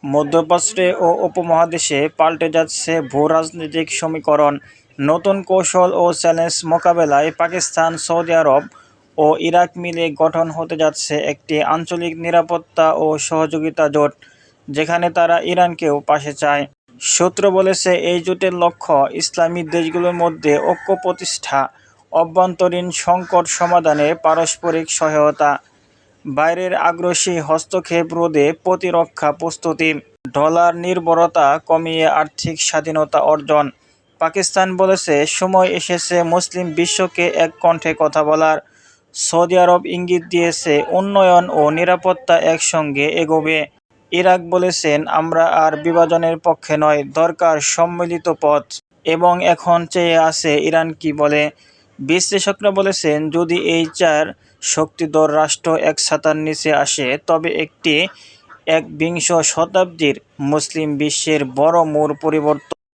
মধ্যপ্রাচ্যে ও উপমহাদেশে পাল্টে যাচ্ছে ভূ-রাজনৈতিক সমীকরণ। নতুন কৌশল ও চ্যালেঞ্জ মোকাবেলায় পাকিস্তান, সৌদি আরব ও ইরাক মিলে গঠন হতে যাচ্ছে একটি আঞ্চলিক নিরাপত্তা ও সহযোগিতা জোট, যেখানে তারা ইরানকেও পাশে চায়। সূত্র বলেছে, এই জোটের লক্ষ্য ইসলামী দেশগুলোর মধ্যে ঐক্য প্রতিষ্ঠা, অভ্যন্তরীণ সংকট সমাধানে পারস্পরিক সহায়তা, বাইরের আগ্রাসী হস্তক্ষেপ রোধে প্রতিরক্ষা প্রস্তুতি, ডলার নির্ভরতা কমিয়ে আর্থিক স্বাধীনতা অর্জন। পাকিস্তান বলেছে, সময় এসেছে মুসলিম বিশ্বকে এক কণ্ঠে কথা বলার। সৌদি আরব ইঙ্গিত দিয়েছে, উন্নয়ন ও নিরাপত্তা একসঙ্গে এগোবে। ইরাক বলেছেন, আমরা আর বিভাজনের পক্ষে নয়, দরকার সম্মিলিত পথ। এবং এখন চেয়ে আছে ইরান কি বলে। বিশ্লেষকরা বলেছেন, যদি এই চার শক্তিধর রাষ্ট্র এক ছাতার নিচে আসে, তবে একবিংশ শতাব্দীর মুসলিম বিশ্বের বড় মোড় পরিবর্তন